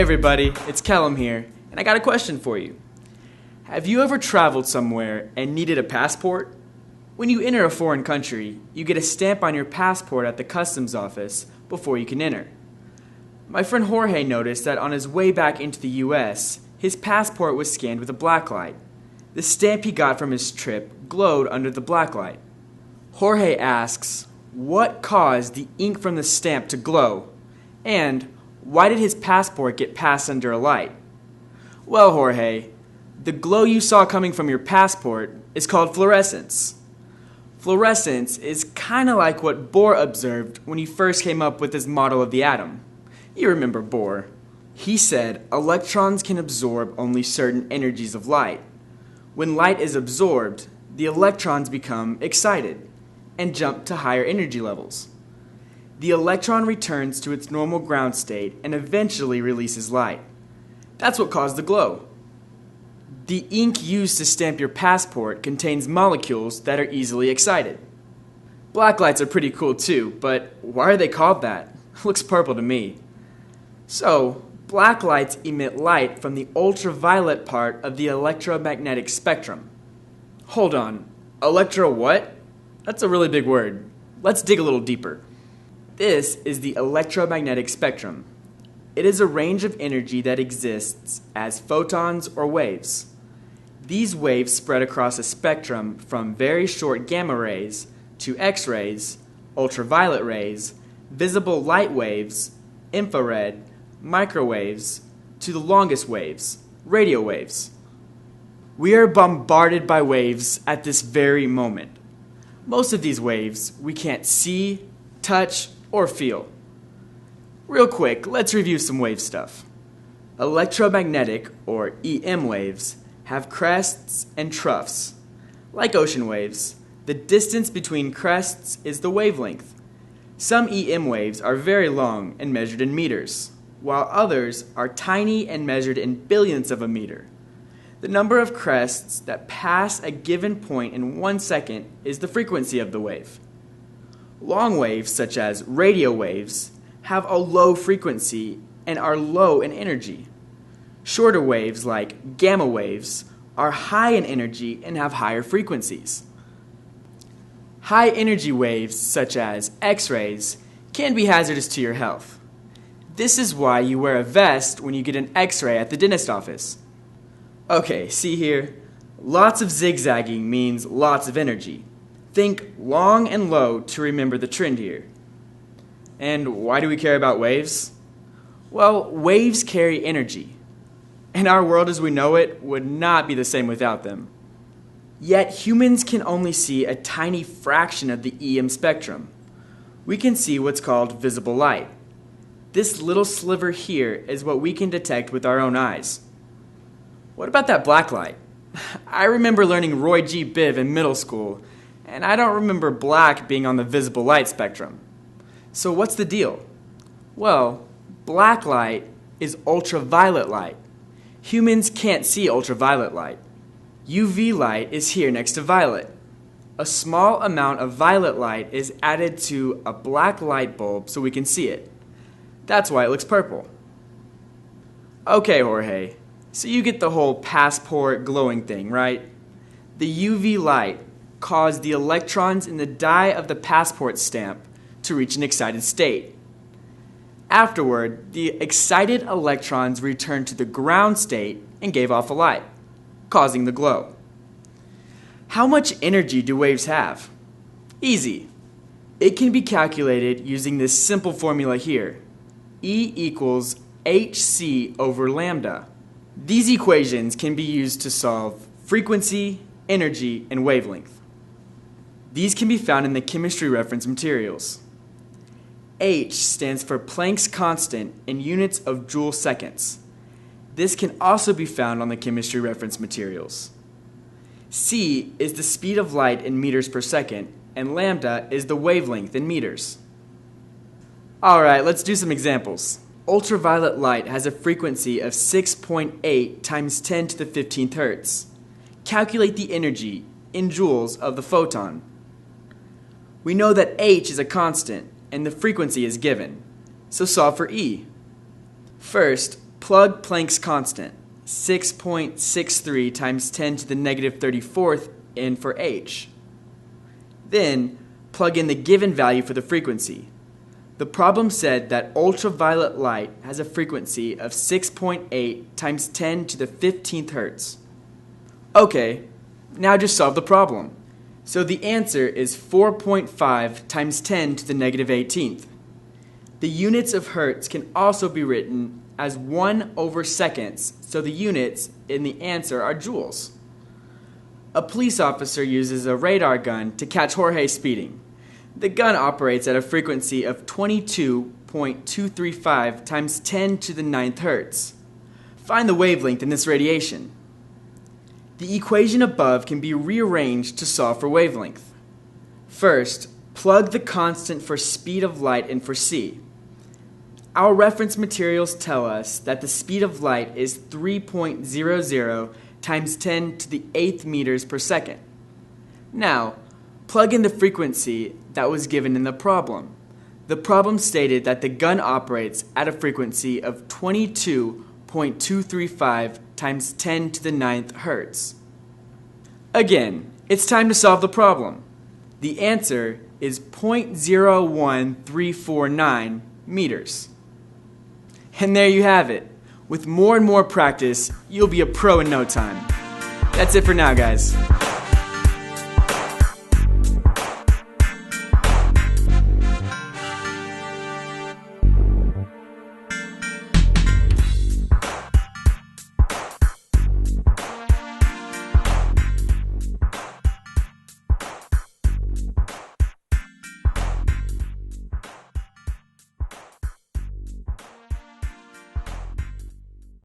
everybody, it's Callum here, and I got a question for you. Have you ever traveled somewhere and needed a passport? When you enter a foreign country, you get a stamp on your passport at the customs office before you can enter. My friend Jorge noticed that on his way back into the US, his passport was scanned with a blacklight. The stamp he got from his trip glowed under the blacklight. Jorge asks, what caused the ink from the stamp to glow? And why did his passport get passed under a light? Well, Jorge, the glow you saw coming from your passport is called fluorescence. Fluorescence is kind of like what Bohr observed when he first came up with his model of the atom. You remember Bohr. He said electrons can absorb only certain energies of light. When light is absorbed, the electrons become excited and jump to higher energy levels. The electron returns to its normal ground state and eventually releases light. That's what caused the glow. The ink used to stamp your passport contains molecules that are easily excited. Black lights are pretty cool too, but why are they called that? Looks purple to me. So, black lights emit light from the ultraviolet part of the electromagnetic spectrum. Hold on, electro what? That's a really big word. Let's dig a little deeper. This is the electromagnetic spectrum. It is a range of energy that exists as photons or waves. These waves spread across a spectrum from very short gamma rays to X-rays, ultraviolet rays, visible light waves, infrared, microwaves, to the longest waves, radio waves. We are bombarded by waves at this very moment. Most of these waves we can't see, touch, or feel. Real quick, let's review some wave stuff. Electromagnetic, or EM waves, have crests and troughs. Like ocean waves, the distance between crests is the wavelength. Some EM waves are very long and measured in meters, while others are tiny and measured in billionths of a meter. The number of crests that pass a given point in 1 second is the frequency of the wave. Long waves, such as radio waves, have a low frequency and are low in energy. Shorter waves, like gamma waves, are high in energy and have higher frequencies. High energy waves, such as X-rays, can be hazardous to your health. This is why you wear a vest when you get an X-ray at the dentist office. Okay, see here? Lots of zigzagging means lots of energy. Think long and low to remember the trend here. And why do we care about waves? Well, waves carry energy, and our world as we know it would not be the same without them. Yet humans can only see a tiny fraction of the EM spectrum. We can see what's called visible light. This little sliver here is what we can detect with our own eyes. What about that black light? I remember learning Roy G. Biv in middle school, and I don't remember black being on the visible light spectrum. So what's the deal? Well, black light is ultraviolet light. Humans can't see ultraviolet light. UV light is here next to violet. A small amount of violet light is added to a black light bulb so we can see it. That's why it looks purple. Okay, Jorge, so you get the whole passport glowing thing, right? The UV light caused the electrons in the die of the passport stamp to reach an excited state. Afterward, the excited electrons returned to the ground state and gave off a light, causing the glow. How much energy do waves have? Easy. It can be calculated using this simple formula here. E equals hc over lambda. These equations can be used to solve frequency, energy, and wavelength. These can be found in the chemistry reference materials. H stands for Planck's constant in units of joule seconds. This can also be found on the chemistry reference materials. C is the speed of light in meters per second, and lambda is the wavelength in meters. Alright, let's do some examples. Ultraviolet light has a frequency of 6.8 times 10 to the 15th hertz. Calculate the energy in joules of the photon. We know that H is a constant and the frequency is given, so solve for E. First, Plug Planck's constant, 6.63 times 10 to the negative 34th in for h. Then, plug in the given value for the frequency. The problem said that ultraviolet light has a frequency of 6.8 times 10 to the 15th hertz. Okay, now just solve the problem. So the answer is 4.5 times 10 to the negative 18th. The units of hertz can also be written as 1 over seconds, so the units in the answer are joules. A police officer uses a radar gun to catch Jorge speeding. The gun operates at a frequency of 22.235 times 10 to the 9th hertz. Find the wavelength in this radiation. The equation above can be rearranged to solve for wavelength. First, plug the constant for speed of light in for c. Our reference materials tell us that the speed of light is 3.00 times 10 to the 8th meters per second. Now, plug in the frequency that was given in the problem. The problem stated that the gun operates at a frequency of 22.235 times 10 to the 9th hertz. Again, it's time to solve the problem. The answer is 0.01349 meters. And there you have it. With more and more practice, you'll be a pro in no time. That's it for now, guys.